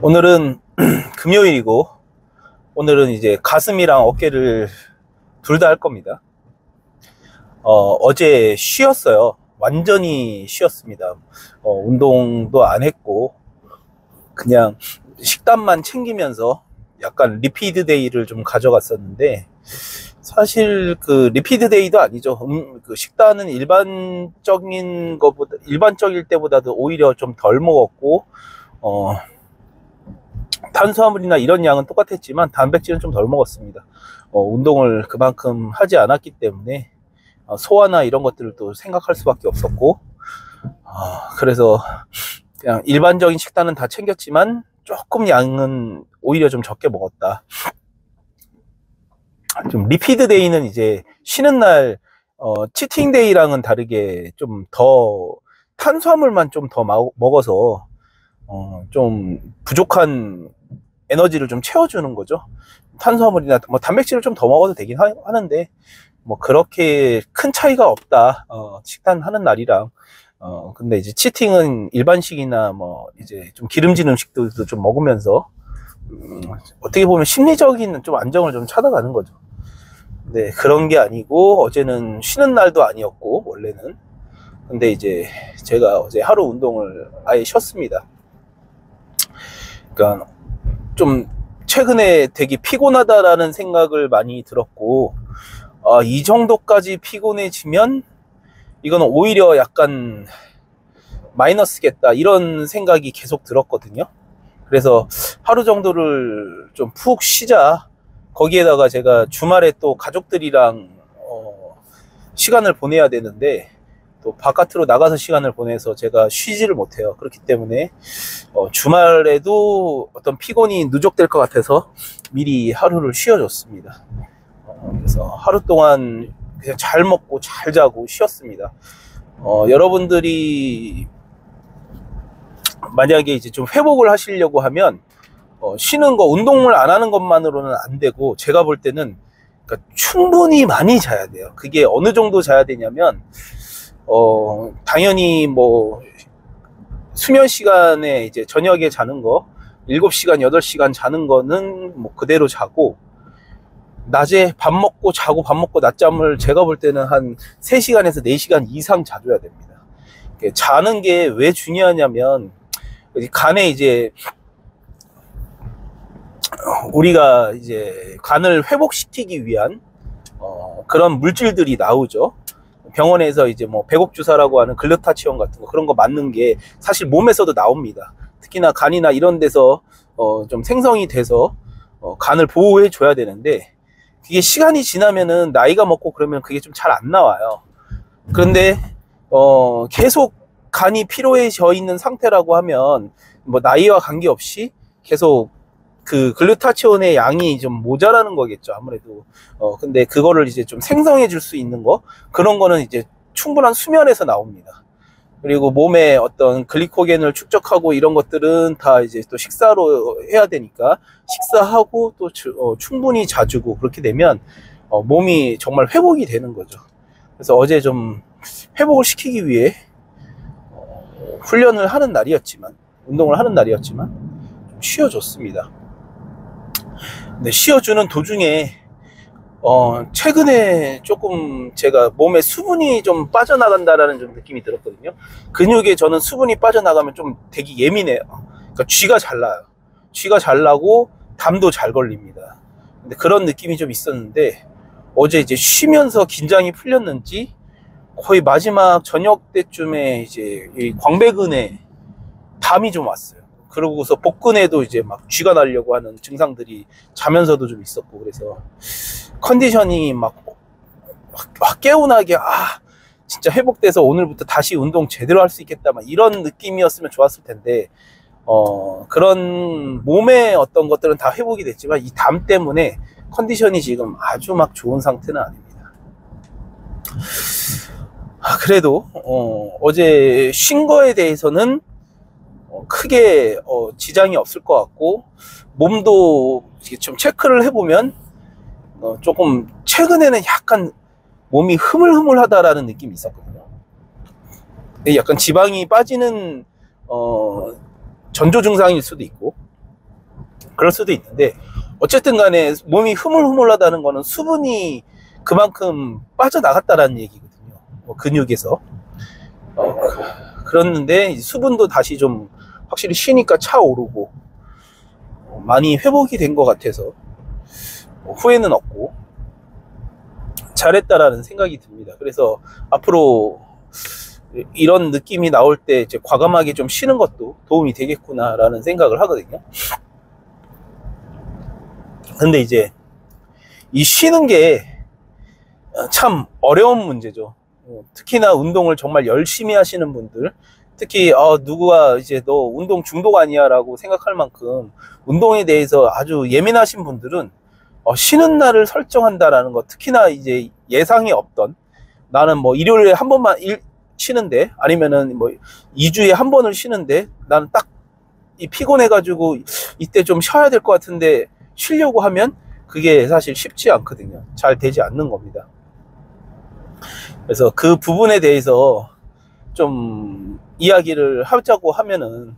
오늘은 금요일이고, 오늘은 이제 가슴이랑 어깨를 둘 다 할 겁니다. 어제 쉬었어요. 완전히 쉬었습니다. 운동도 안 했고, 그냥 식단만 챙기면서 약간 리피드 데이를 좀 가져갔었는데, 사실 그 리피드 데이도 아니죠. 그 식단은 일반적일 때보다도 오히려 좀 덜 먹었고, 탄수화물이나 이런 양은 똑같았지만 단백질은 좀 덜 먹었습니다. 운동을 그만큼 하지 않았기 때문에 소화나 이런 것들을 또 생각할 수밖에 없었고, 그래서 그냥 일반적인 식단은 다 챙겼지만 조금 양은 오히려 좀 적게 먹었다. 좀 리피드 데이는 이제 쉬는 날, 치팅 데이랑은 다르게 좀 더 탄수화물만 좀 더 먹어서 좀 부족한 에너지를 좀 채워주는 거죠. 탄수화물이나 뭐 단백질을 좀 더 먹어도 되긴 하는데 뭐 그렇게 큰 차이가 없다. 식단 하는 날이랑. 근데 이제 치팅은 일반식이나 뭐 이제 좀 기름진 음식들도 좀 먹으면서 어떻게 보면 심리적인 좀 안정을 좀 찾아가는 거죠. 네, 그런 게 아니고 어제는 쉬는 날도 아니었고 원래는. 근데 이제 제가 어제 하루 운동을 아예 쉬었습니다. 그러니까 좀 최근에 되게 피곤하다라는 생각을 많이 들었고, 이 정도까지 피곤해지면 이거는 오히려 약간 마이너스겠다 이런 생각이 계속 들었거든요. 그래서 하루 정도를 좀 푹 쉬자. 거기에다가 제가 주말에 또 가족들이랑 시간을 보내야 되는데 또 바깥으로 나가서 시간을 보내서 제가 쉬지를 못해요. 그렇기 때문에 주말에도 어떤 피곤이 누적될 것 같아서 미리 하루를 쉬어줬습니다. 그래서 하루 동안 그냥 잘 먹고 잘 자고 쉬었습니다. 여러분들이 만약에 이제 좀 회복을 하시려고 하면 쉬는 거, 운동을 안 하는 것만으로는 안 되고, 제가 볼 때는 그러니까 충분히 많이 자야 돼요. 그게 어느 정도 자야 되냐면 당연히 뭐 수면 시간에 이제 저녁에 자는 거 7시간, 8시간 자는 거는 뭐 그대로 자고, 낮에 밥 먹고 자고 밥 먹고 낮잠을 제가 볼 때는 한 3시간에서 4시간 이상 자줘야 됩니다. 자는 게 왜 중요하냐면 간에 이제 우리가 이제 간을 회복시키기 위한 그런 물질들이 나오죠. 병원에서 이제 뭐 배곡주사라고 하는 글루타치온 같은 거, 그런 거 맞는 게 사실 몸에서도 나옵니다. 특히나 간이나 이런 데서 좀 생성이 돼서 간을 보호해 줘야 되는데, 그게 시간이 지나면은 나이가 먹고 그러면 그게 좀 잘 안 나와요. 그런데 계속 간이 피로해져 있는 상태라고 하면 뭐 나이와 관계없이 계속 그 글루타치온의 양이 좀 모자라는 거겠죠, 아무래도. 근데 그거를 이제 좀 생성해 줄 수 있는 거, 그런 거는 이제 충분한 수면에서 나옵니다. 그리고 몸에 어떤 글리코겐을 축적하고 이런 것들은 다 이제 또 식사로 해야 되니까 식사하고 또 충분히 자주고, 그렇게 되면 몸이 정말 회복이 되는 거죠. 그래서 어제 좀 회복을 시키기 위해 훈련을 하는 날이었지만, 운동을 하는 날이었지만 좀 쉬어줬습니다. 근데 쉬어주는 도중에 최근에 조금 제가 몸에 수분이 좀 빠져나간다라는 좀 느낌이 들었거든요. 근육에 저는 수분이 빠져나가면 좀 되게 예민해요. 그러니까 쥐가 잘 나요. 쥐가 잘 나고 담도 잘 걸립니다. 근데 그런 느낌이 좀 있었는데, 어제 이제 쉬면서 긴장이 풀렸는지 거의 마지막 저녁 때쯤에 이제 이 광배근에 담이 좀 왔어요. 그러고서 복근에도 이제 막 쥐가 나려고 하는 증상들이 자면서도 좀 있었고, 그래서 컨디션이 막 개운하게 진짜 회복돼서 오늘부터 다시 운동 제대로 할 수 있겠다 막 이런 느낌이었으면 좋았을 텐데, 그런 몸의 어떤 것들은 다 회복이 됐지만 이 담 때문에 컨디션이 지금 아주 막 좋은 상태는 아닙니다. 그래도 어제 쉰 거에 대해서는 크게 지장이 없을 것 같고, 몸도 좀 체크를 해보면 조금 최근에는 약간 몸이 흐물흐물하다라는 느낌이 있었거든요. 약간 지방이 빠지는 전조 증상일 수도 있고, 그럴 수도 있는데, 어쨌든 간에 몸이 흐물흐물하다는 거는 수분이 그만큼 빠져나갔다라는 얘기거든요. 근육에서. 그랬는데 수분도 다시 좀 확실히 쉬니까 차오르고 많이 회복이 된 것 같아서 후회는 없고 잘했다라는 생각이 듭니다. 그래서 앞으로 이런 느낌이 나올 때 이제 과감하게 좀 쉬는 것도 도움이 되겠구나라는 생각을 하거든요. 근데 이제 이 쉬는 게 참 어려운 문제죠. 특히나 운동을 정말 열심히 하시는 분들, 특히 누구가 이제 너 운동 중독 아니야 라고 생각할 만큼 운동에 대해서 아주 예민하신 분들은 쉬는 날을 설정한다라는 것, 특히나 이제 예상이 없던, 나는 뭐 일요일에 한 번만 쉬는데, 아니면은 뭐 2주에 한 번을 쉬는데 나는 딱 피곤해가지고 이때 좀 쉬어야 될 것 같은데 쉬려고 하면 그게 사실 쉽지 않거든요. 잘 되지 않는 겁니다. 그래서 그 부분에 대해서 좀 이야기를 하자고 하면은,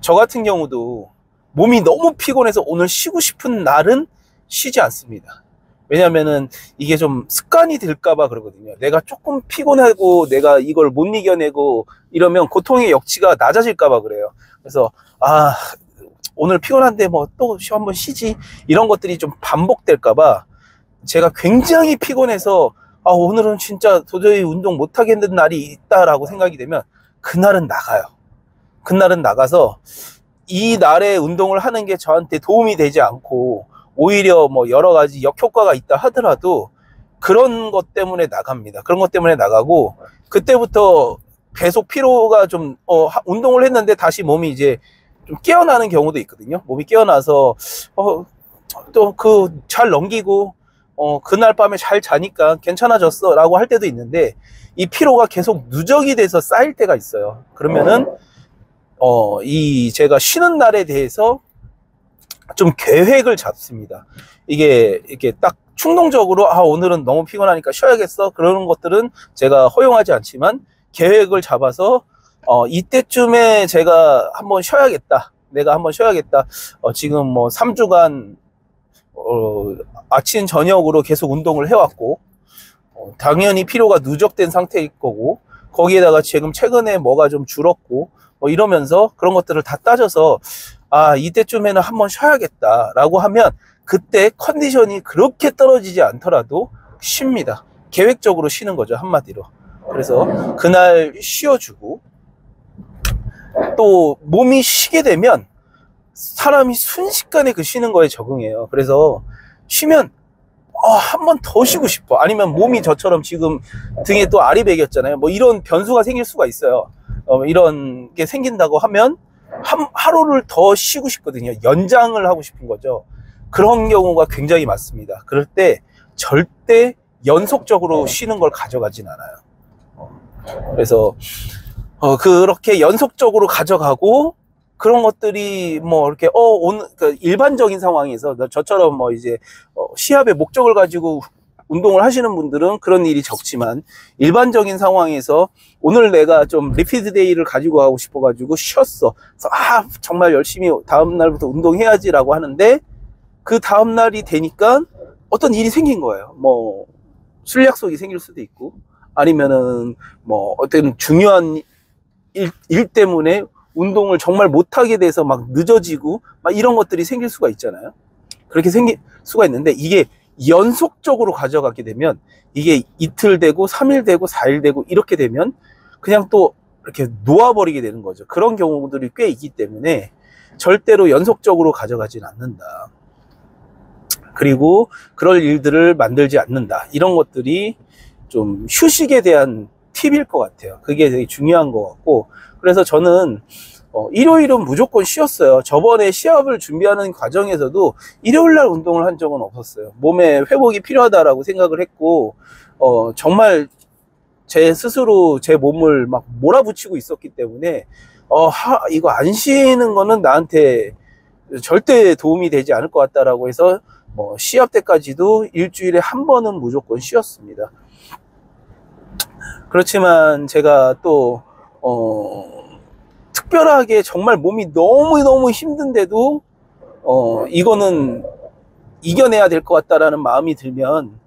저 같은 경우도 몸이 너무 피곤해서 오늘 쉬고 싶은 날은 쉬지 않습니다. 왜냐면은 이게 좀 습관이 될까봐 그러거든요. 내가 조금 피곤하고 내가 이걸 못 이겨내고 이러면 고통의 역치가 낮아질까봐 그래요. 그래서 오늘 피곤한데 뭐 또 한번 쉬지, 이런 것들이 좀 반복될까봐 제가 굉장히 피곤해서 오늘은 진짜 도저히 운동 못하겠는 날이 있다라고 생각이 되면 그날은 나가요. 그날은 나가서 이 날에 운동을 하는 게 저한테 도움이 되지 않고 오히려 뭐 여러 가지 역효과가 있다 하더라도 그런 것 때문에 나갑니다. 그런 것 때문에 나가고, 그때부터 계속 피로가 좀 운동을 했는데 다시 몸이 이제 좀 깨어나는 경우도 있거든요. 몸이 깨어나서 또 잘 넘기고 그날 밤에 잘 자니까 괜찮아졌어 라고 할 때도 있는데, 이 피로가 계속 누적이 돼서 쌓일 때가 있어요. 그러면은 제가 쉬는 날에 대해서 좀 계획을 잡습니다. 이게 이렇게 딱 충동적으로 오늘은 너무 피곤하니까 쉬어야겠어, 그러는 것들은 제가 허용하지 않지만, 계획을 잡아서 이때쯤에 제가 한번 쉬어야겠다, 내가 한번 쉬어야겠다. 지금 뭐 3주간 아침 저녁으로 계속 운동을 해왔고, 당연히 피로가 누적된 상태일 거고, 거기에다가 지금 최근에 뭐가 좀 줄었고 이러면서 그런 것들을 다 따져서 이때쯤에는 한번 쉬어야겠다 라고 하면, 그때 컨디션이 그렇게 떨어지지 않더라도 쉽니다. 계획적으로 쉬는 거죠, 한마디로. 그래서 그날 쉬어주고, 또 몸이 쉬게 되면 사람이 순식간에 그 쉬는 거에 적응해요. 그래서 쉬면 한 번 더 쉬고 싶어, 아니면 몸이 저처럼 지금 등에 또 알이 배겼잖아요. 뭐 이런 변수가 생길 수가 있어요. 이런 게 생긴다고 하면 하루를 더 쉬고 싶거든요. 연장을 하고 싶은 거죠. 그런 경우가 굉장히 많습니다. 그럴 때 절대 연속적으로 쉬는 걸 가져가진 않아요. 그래서 그렇게 연속적으로 가져가고, 그런 것들이 뭐 이렇게 오늘 일반적인 상황에서 저처럼 뭐 이제 시합의 목적을 가지고 운동을 하시는 분들은 그런 일이 적지만, 일반적인 상황에서 오늘 내가 좀 리피드 데이를 가지고 가고 싶어 가지고 쉬었어. 그래서 정말 열심히 다음 날부터 운동해야지 라고 하는데, 그 다음 날이 되니까 어떤 일이 생긴 거예요. 뭐 술 약속이 생길 수도 있고, 아니면은 뭐 어떤 중요한 일 때문에 운동을 정말 못하게 돼서 막 늦어지고 막 이런 것들이 생길 수가 있잖아요. 그렇게 생길 수가 있는데, 이게 연속적으로 가져가게 되면, 이게 이틀 되고 3일 되고 4일 되고 이렇게 되면 그냥 또 이렇게 놓아버리게 되는 거죠. 그런 경우들이 꽤 있기 때문에 절대로 연속적으로 가져가진 않는다. 그리고 그럴 일들을 만들지 않는다. 이런 것들이 좀 휴식에 대한 팁일 것 같아요. 그게 되게 중요한 것 같고, 그래서 저는 일요일은 무조건 쉬었어요. 저번에 시합을 준비하는 과정에서도 일요일날 운동을 한 적은 없었어요. 몸에 회복이 필요하다라고 생각을 했고, 정말 제 스스로 제 몸을 막 몰아붙이고 있었기 때문에 이거 안 쉬는 거는 나한테 절대 도움이 되지 않을 것 같다라고 해서 시합 때까지도 일주일에 한 번은 무조건 쉬었습니다. 그렇지만 제가 또 특별하게 정말 몸이 너무너무 힘든데도 이거는 이겨내야 될 것 같다라는 마음이 들면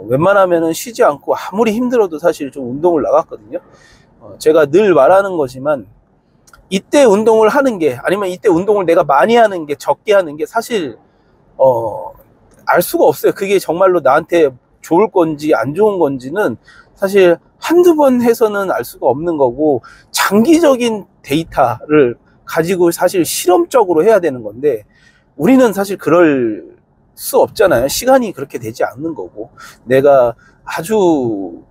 웬만하면은 쉬지 않고 아무리 힘들어도 사실 좀 운동을 나갔거든요. 제가 늘 말하는 거지만 이때 운동을 하는 게, 아니면 이때 운동을 내가 많이 하는 게, 적게 하는 게 사실 알 수가 없어요. 그게 정말로 나한테 좋을 건지 안 좋은 건지는 사실 한두 번 해서는 알 수가 없는 거고, 장기적인 데이터를 가지고 사실 실험적으로 해야 되는 건데, 우리는 사실 그럴 수 없잖아요. 시간이 그렇게 되지 않는 거고, 내가 아주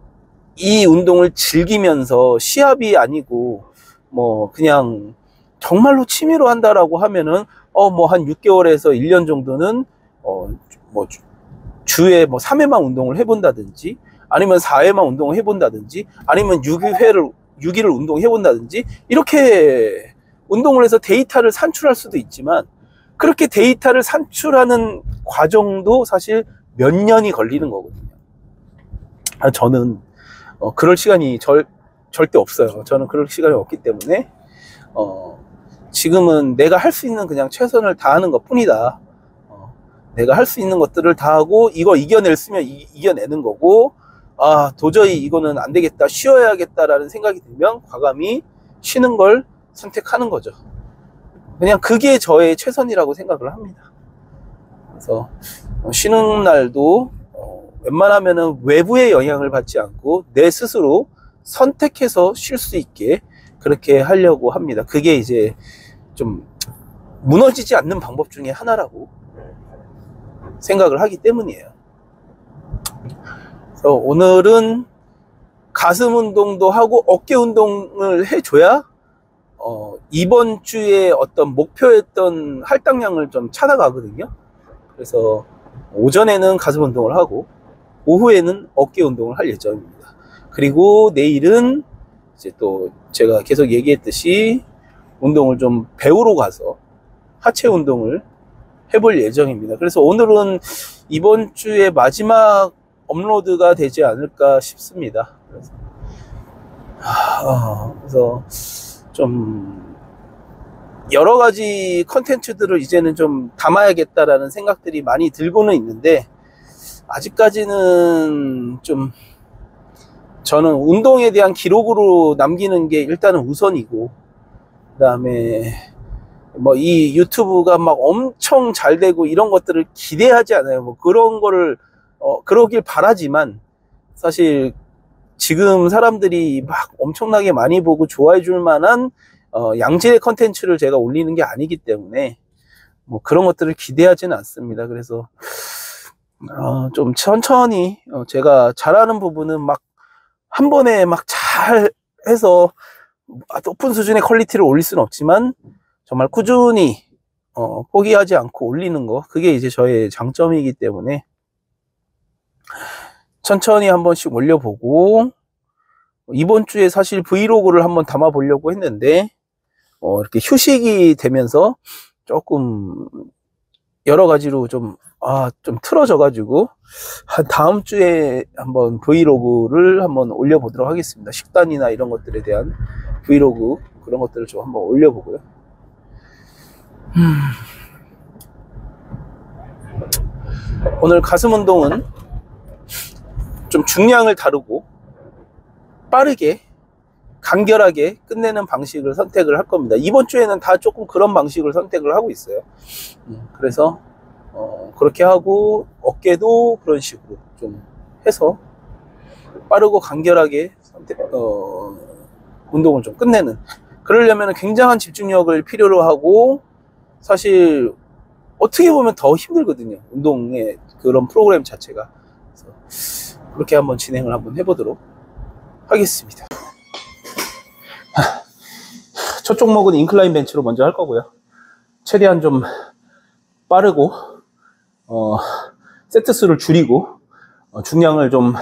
이 운동을 즐기면서 시합이 아니고 뭐 그냥 정말로 취미로 한다라고 하면은 뭐 한 6개월에서 1년 정도는 뭐 주에 뭐 3회만 운동을 해본다든지, 아니면 4회만 운동을 해본다든지, 아니면 6일을 운동해 본다든지, 이렇게 운동을 해서 데이터를 산출할 수도 있지만, 그렇게 데이터를 산출하는 과정도 사실 몇 년이 걸리는 거거든요. 저는 그럴 시간이 절대 없어요. 저는 그럴 시간이 없기 때문에 지금은 내가 할 수 있는 그냥 최선을 다하는 것 뿐이다. 내가 할 수 있는 것들을 다 하고, 이거 이겨낼 수면 이겨내는 거고, 도저히 이거는 안 되겠다, 쉬어야겠다라는 생각이 들면 과감히 쉬는 걸 선택하는 거죠. 그냥 그게 저의 최선이라고 생각을 합니다. 그래서 쉬는 날도 웬만하면은 외부의 영향을 받지 않고 내 스스로 선택해서 쉴 수 있게 그렇게 하려고 합니다. 그게 이제 좀 무너지지 않는 방법 중에 하나라고 생각을 하기 때문이에요. 그래서 오늘은 가슴 운동도 하고 어깨 운동을 해줘야 이번 주에 어떤 목표했던 할당량을 좀 찾아가거든요. 그래서 오전에는 가슴 운동을 하고 오후에는 어깨 운동을 할 예정입니다. 그리고 내일은 이제 또 제가 계속 얘기했듯이 운동을 좀 배우러 가서 하체 운동을 해볼 예정입니다. 그래서 오늘은 이번 주에 마지막 업로드가 되지 않을까 싶습니다. 그래서 좀 여러 가지 컨텐츠들을 이제는 좀 담아야겠다라는 생각들이 많이 들고는 있는데, 아직까지는 좀 저는 운동에 대한 기록으로 남기는 게 일단은 우선이고, 그 다음에 뭐 이 유튜브가 막 엄청 잘 되고 이런 것들을 기대하지 않아요. 뭐 그런 거를 그러길 바라지만, 사실 지금 사람들이 막 엄청나게 많이 보고 좋아해 줄 만한 양질의 컨텐츠를 제가 올리는 게 아니기 때문에 뭐 그런 것들을 기대하지는 않습니다. 그래서 좀 천천히 제가 잘하는 부분은 막 한 번에 막 잘 해서 높은 수준의 퀄리티를 올릴 수는 없지만, 정말 꾸준히 포기하지 않고 올리는 거, 그게 이제 저의 장점이기 때문에 천천히 한 번씩 올려보고, 이번 주에 사실 브이로그를 한번 담아 보려고 했는데 이렇게 휴식이 되면서 조금 여러 가지로 좀 틀어져 가지고 한 다음 주에 한번 브이로그를 한번 올려보도록 하겠습니다. 식단이나 이런 것들에 대한 브이로그, 그런 것들을 좀 한번 올려보고요. 오늘 가슴 운동은 좀 중량을 다루고 빠르게 간결하게 끝내는 방식을 선택을 할 겁니다. 이번 주에는 다 조금 그런 방식을 선택을 하고 있어요. 그래서 그렇게 하고, 어깨도 그런 식으로 좀 해서 빠르고 간결하게 운동을 좀 끝내는, 그러려면 굉장한 집중력을 필요로 하고, 사실 어떻게 보면 더 힘들거든요, 운동의 그런 프로그램 자체가. 그래서 그렇게 한번 진행을 한번 해보도록 하겠습니다. 첫 종목은 인클라인 벤치로 먼저 할 거고요. 최대한 좀 빠르고 세트 수를 줄이고 중량을 좀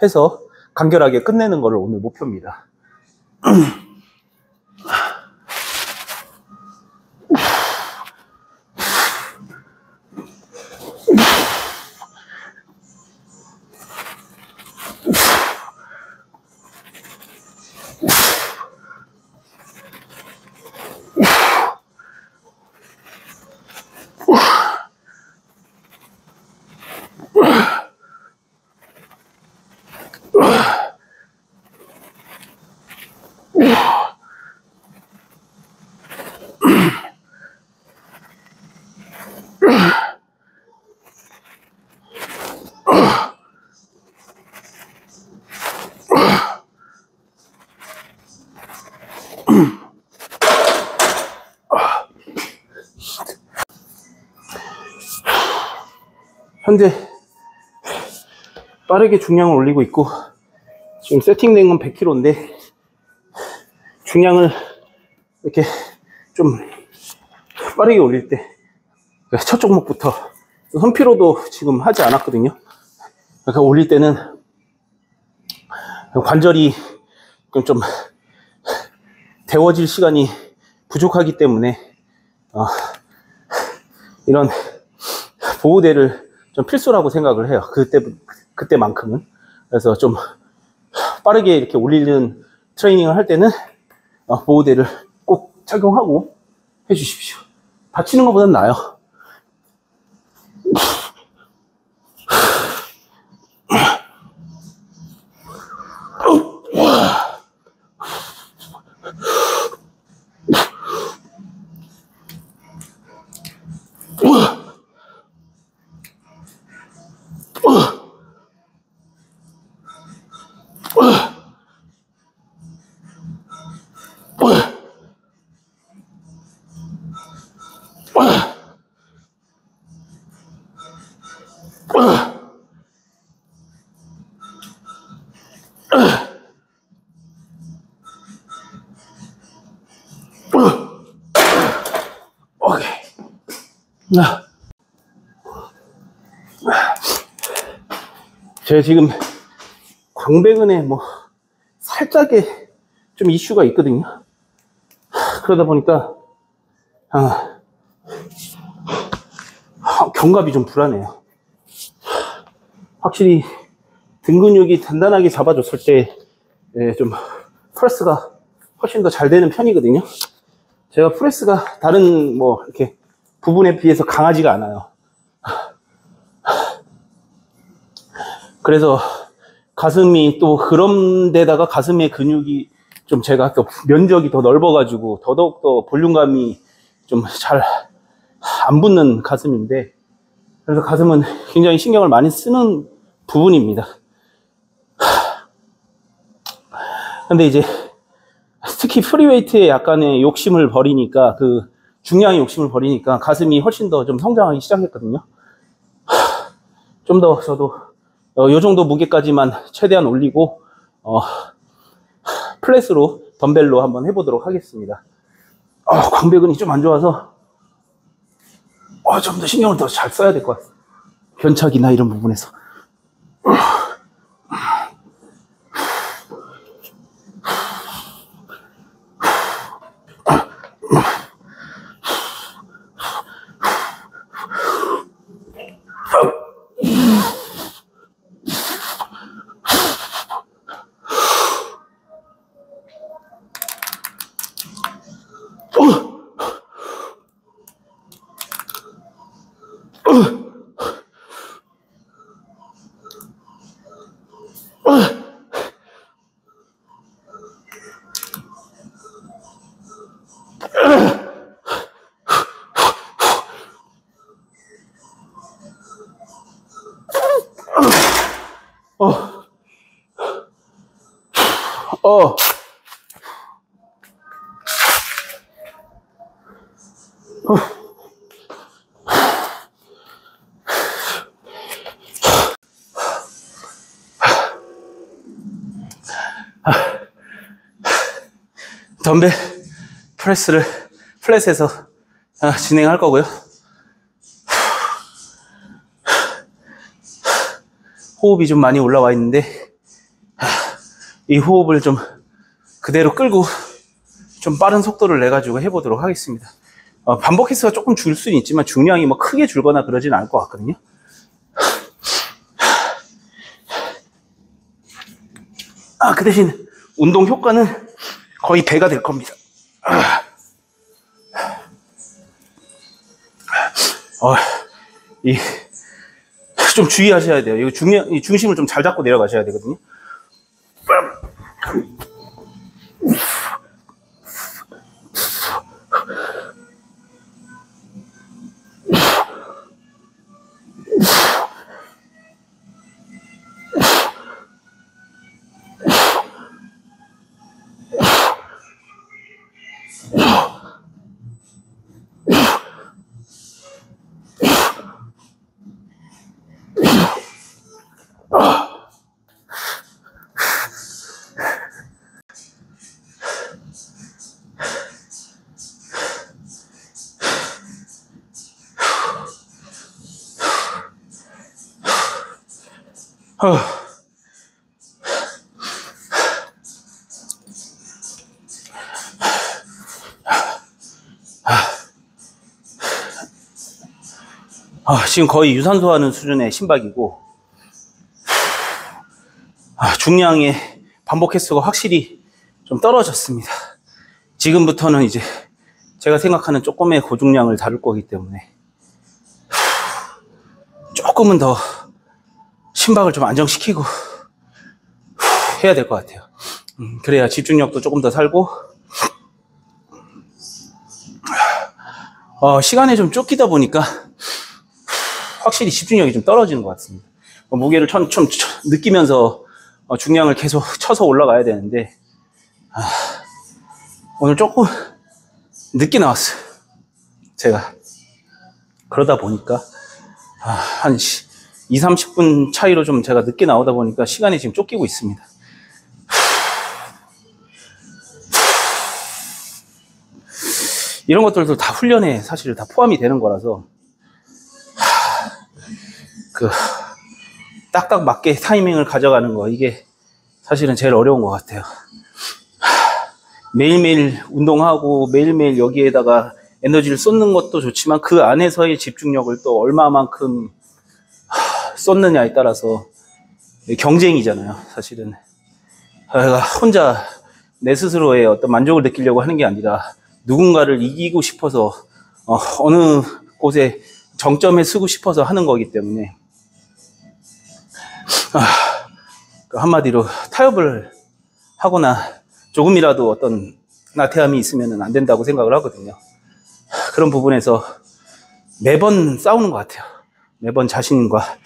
해서 간결하게 끝내는 거를 오늘 목표입니다. 현재 빠르게 중량을 올리고 있고, 지금 세팅된 건 100kg인데 중량을 이렇게 좀 빠르게 올릴 때 첫 종목부터 손피로도 지금 하지 않았거든요. 그러니까 올릴 때는 관절이 좀 데워질 시간이 부족하기 때문에 이런 보호대를 좀 필수라고 생각을 해요. 그때만큼은. 그래서 좀 빠르게 이렇게 올리는 트레이닝을 할 때는 보호대를 꼭 착용하고 해주십시오. 다치는 것보단 나아요. 제가 지금 광배근에 뭐 살짝의 좀 이슈가 있거든요. 그러다 보니까 견갑이 좀 불안해요. 확실히 등 근육이 단단하게 잡아줬을 때 좀 프레스가 훨씬 더 잘 되는 편이거든요. 제가 프레스가 다른 뭐 이렇게 부분에 비해서 강하지가 않아요. 그래서 가슴이 또 그런 데다가 가슴의 근육이 좀 제가 또 면적이 더 넓어가지고 더더욱더 볼륨감이 좀 잘 안 붙는 가슴인데, 그래서 가슴은 굉장히 신경을 많이 쓰는 부분입니다. 근데 이제 특히 프리웨이트에 약간의 욕심을 버리니까, 그 중량의 욕심을 버리니까 가슴이 훨씬 더 좀 성장하기 시작했거든요. 좀 더 저도 요 정도 무게까지만 최대한 올리고 플랫으로 덤벨로 한번 해보도록 하겠습니다. 광배근이 좀 안 좋아서 좀 더 신경을 더 잘 써야 될 것 같아요. 견착이나 이런 부분에서. 덤벨 프레스를 플랫에서 진행할 거고요. 호흡이 좀 많이 올라와 있는데 이 호흡을 좀 그대로 끌고 좀 빠른 속도를 내 가지고 해보도록 하겠습니다. 반복 횟수가 조금 줄 수는 있지만 중량이 뭐 크게 줄거나 그러진 않을 것 같거든요. 그 대신 운동 효과는 거의 배가 될 겁니다. 좀 주의하셔야 돼요. 이거 이 중심을 좀 잘 잡고 내려가셔야 되거든요. 지금 거의 유산소 하는 수준의 심박이고, 중량의 반복 횟수가 확실히 좀 떨어졌습니다. 지금부터는 이제 제가 생각하는 조금의 고중량을 다룰 거기 때문에 조금은 더 심박을 좀 안정시키고 해야 될 것 같아요. 그래야 집중력도 조금 더 살고, 시간에 좀 쫓기다 보니까 확실히 집중력이 좀 떨어지는 것 같습니다. 무게를 좀 느끼면서 중량을 계속 쳐서 올라가야 되는데, 오늘 조금 늦게 나왔어요, 제가. 그러다 보니까 한 20-30분 차이로 좀 제가 늦게 나오다 보니까 시간이 지금 쫓기고 있습니다. 이런 것들도 다 훈련에 사실 다 포함이 되는 거라서 딱딱 맞게 타이밍을 가져가는 거, 이게 사실은 제일 어려운 것 같아요. 매일매일 운동하고 매일매일 여기에다가 에너지를 쏟는 것도 좋지만 그 안에서의 집중력을 또 얼마만큼 쏟느냐에 따라서 경쟁이잖아요, 사실은. 내가 혼자 내 스스로의 어떤 만족을 느끼려고 하는 게 아니라 누군가를 이기고 싶어서 어느 곳에 정점에 서고 싶어서 하는 거기 때문에, 한마디로 타협을 하거나 조금이라도 어떤 나태함이 있으면 안 된다고 생각을 하거든요. 그런 부분에서 매번 싸우는 것 같아요. 매번 자신과.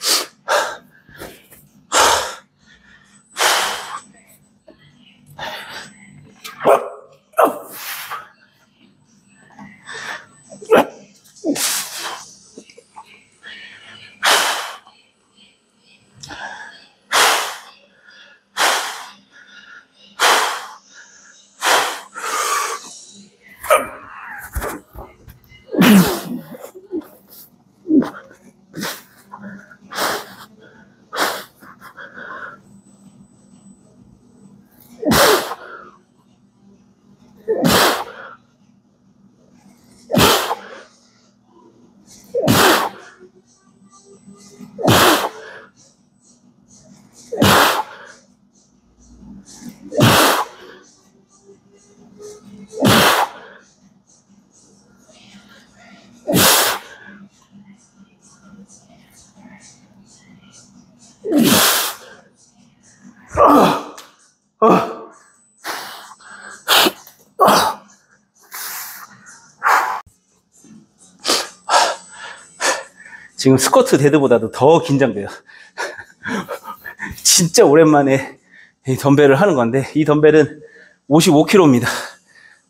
지금 스쿼트 데드보다도 더 긴장돼요. 진짜 오랜만에 이 덤벨을 하는 건데, 이 덤벨은 55kg입니다.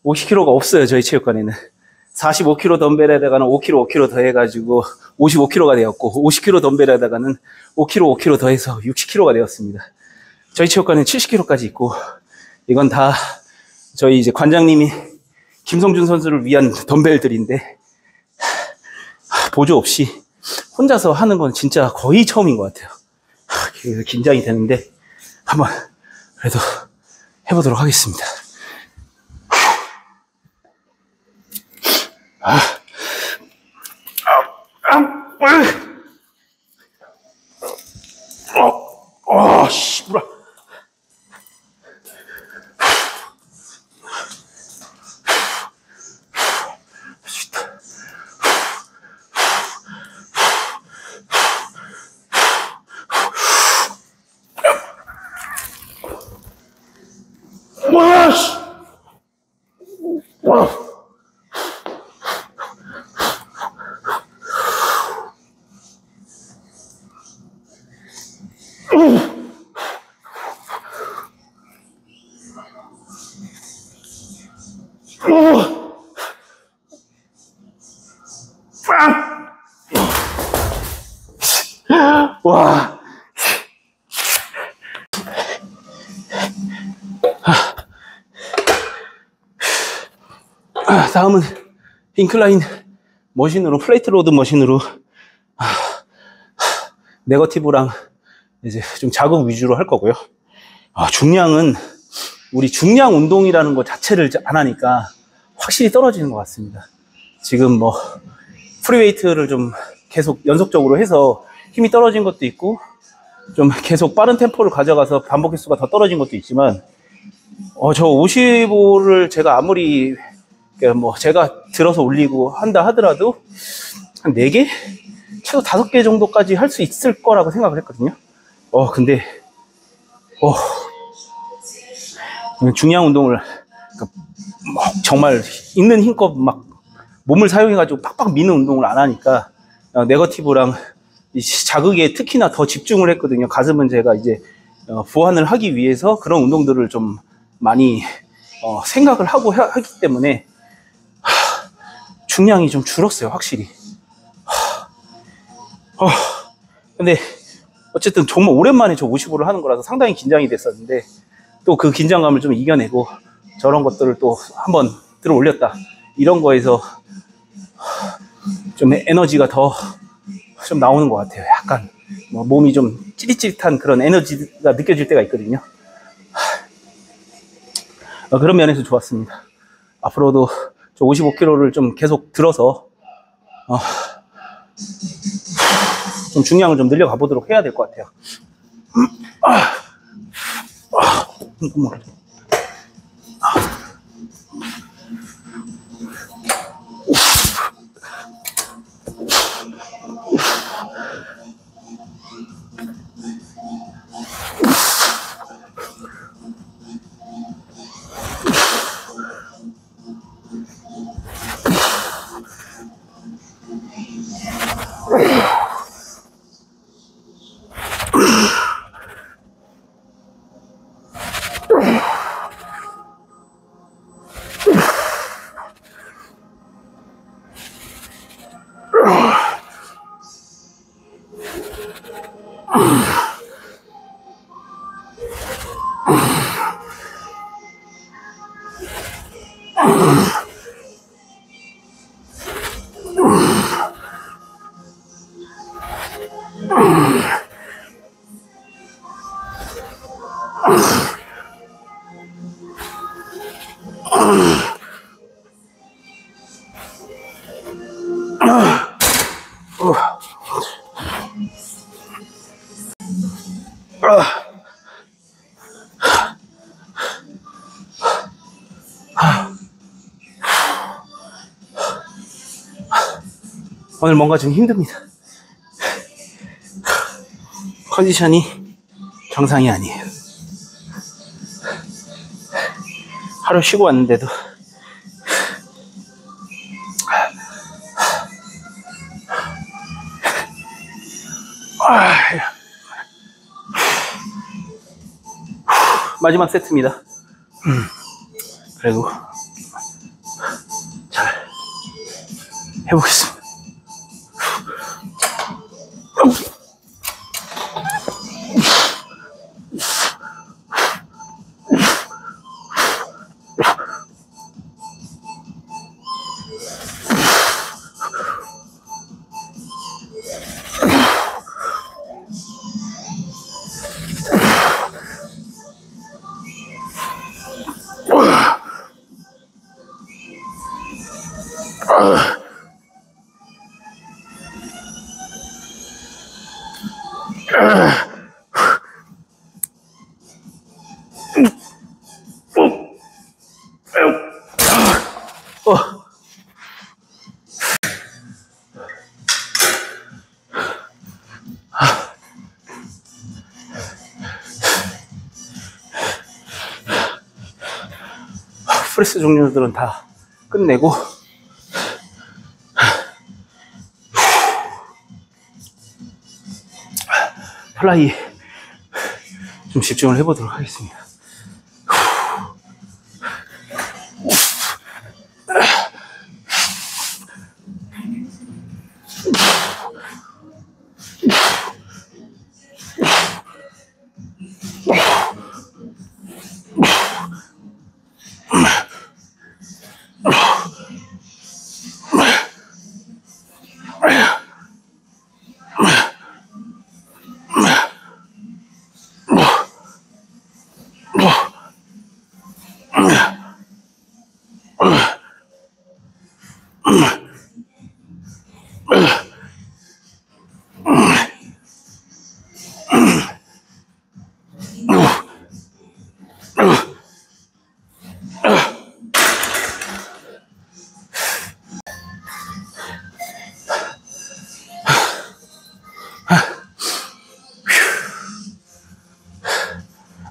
50kg가 없어요, 저희 체육관에는. 45kg 덤벨에다가는 5kg, 5kg 더해가지고 55kg가 되었고, 50kg 덤벨에다가는 5kg, 5kg 더해서 60kg가 되었습니다. 저희 체육관은 70kg까지 있고, 이건 다 저희 이제 관장님이 김성준 선수를 위한 덤벨들인데, 보조 없이 혼자서 하는 건 진짜 거의 처음인 것 같아요. 그래서 긴장이 되는데 한번 그래도 해보도록 하겠습니다. 씨부라. 와. 다음은 인클라인 머신으로, 플레이트 로드 머신으로 네거티브랑 이제 좀 자극 위주로 할 거고요. 중량은 우리 중량 운동이라는 것 자체를 안 하니까 확실히 떨어지는 것 같습니다. 지금 뭐 프리웨이트를 좀 계속 연속적으로 해서 힘이 떨어진 것도 있고 좀 계속 빠른 템포를 가져가서 반복 횟수가 더 떨어진 것도 있지만 저 55를 제가 아무리 뭐 제가 들어서 올리고 한다 하더라도 한 4개? 최소 5개 정도까지 할 수 있을 거라고 생각을 했거든요. 근데 중량 운동을 정말 있는 힘껏 막 몸을 사용해가지고 빡빡 미는 운동을 안 하니까 네거티브랑 자극에 특히나 더 집중을 했거든요. 가슴은 제가 이제 보완을 하기 위해서 그런 운동들을 좀 많이 생각을 하고 하기 때문에 중량이 좀 줄었어요, 확실히. 근데 어쨌든 정말 오랜만에 저 55를 하는 거라서 상당히 긴장이 됐었는데 또 그 긴장감을 좀 이겨내고 저런 것들을 또 한번 들어 올렸다. 이런 거에서 좀 에너지가 더 좀 나오는 것 같아요. 약간 뭐 몸이 좀 찌릿찌릿한 그런 에너지가 느껴질 때가 있거든요. 그런 면에서 좋았습니다. 앞으로도 저 55kg를 좀 계속 들어서 좀 중량을 좀 늘려가 보도록 해야 될 것 같아요. 오늘 뭔가 좀 힘듭니다. 컨디션이 정상이 아니에요. 하루 쉬고 왔는데도 마지막 세트입니다. 그리고 잘 해보겠습니다. 프레스 종류들은 다 끝내고 플라이 좀 집중을 해보도록 하겠습니다.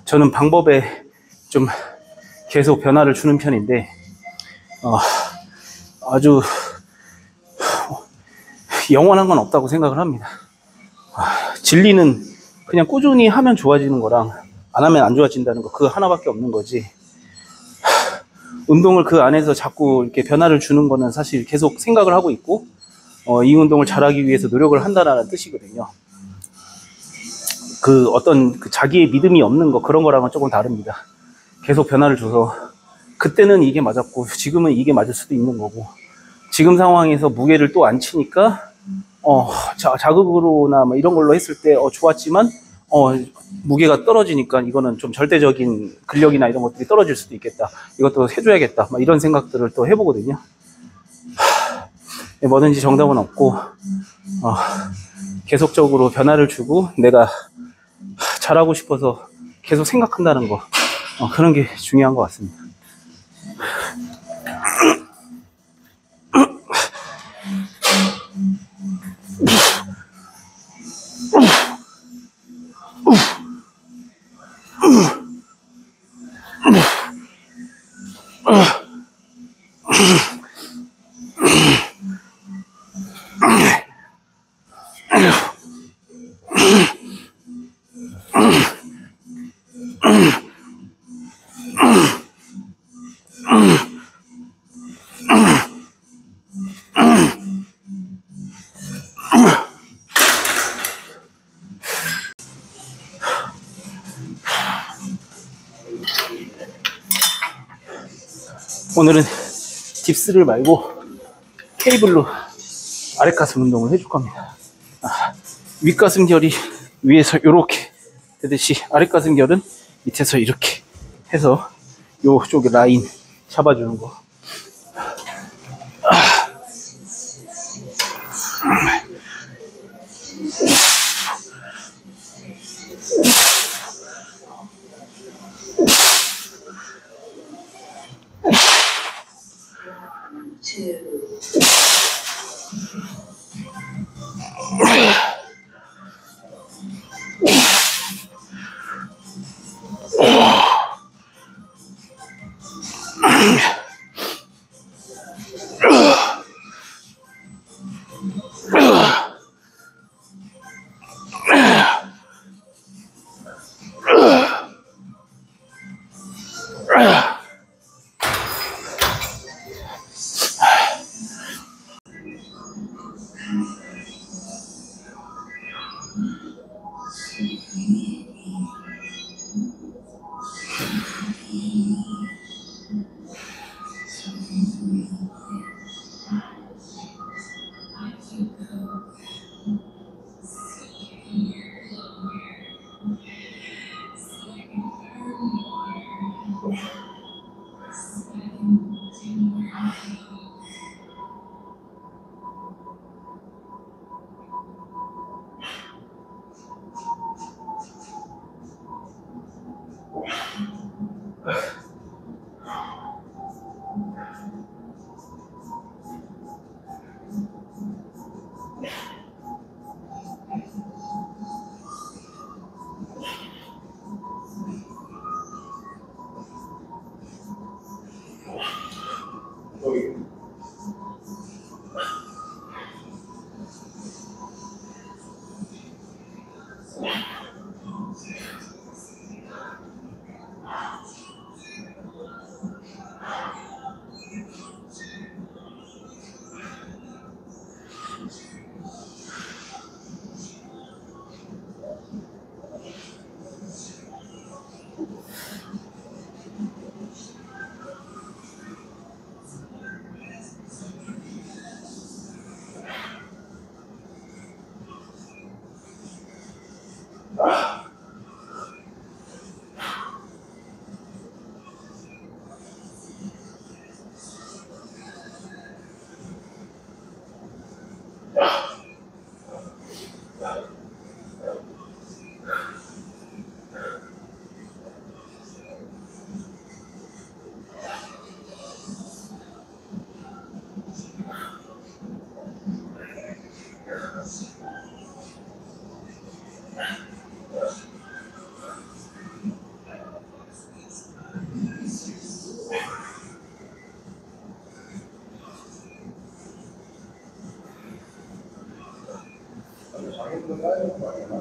저는 방법에 좀 계속 변화를 주는 편인데, 아주 영원한 건 없다고 생각을 합니다. 진리는 그냥 꾸준히 하면 좋아지는 거랑 안 하면 안 좋아진다는 거, 그거 하나밖에 없는 거지. 운동을 그 안에서 자꾸 이렇게 변화를 주는 거는 사실 계속 생각을 하고 있고, 이 운동을 잘하기 위해서 노력을 한다는 뜻이거든요. 그 어떤 그 자기의 믿음이 없는 거, 그런 거랑은 조금 다릅니다. 계속 변화를 줘서 그때는 이게 맞았고 지금은 이게 맞을 수도 있는 거고, 지금 상황에서 무게를 또 안 치니까 자극으로나 뭐 이런 걸로 했을 때 좋았지만 무게가 떨어지니까 이거는 좀 절대적인 근력이나 이런 것들이 떨어질 수도 있겠다, 이것도 해줘야겠다, 막 이런 생각들을 또 해보거든요. 뭐든지 정답은 없고 계속적으로 변화를 주고 내가 잘하고 싶어서 계속 생각한다는 거, 그런 게 중요한 것 같습니다. 오늘은 딥스를 말고 케이블로 아랫가슴 운동을 해줄 겁니다. 윗가슴결이 위에서 이렇게 되듯이 아랫가슴결은 밑에서 이렇게 해서 요쪽에 라인 잡아주는 거.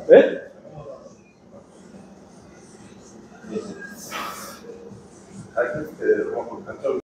네?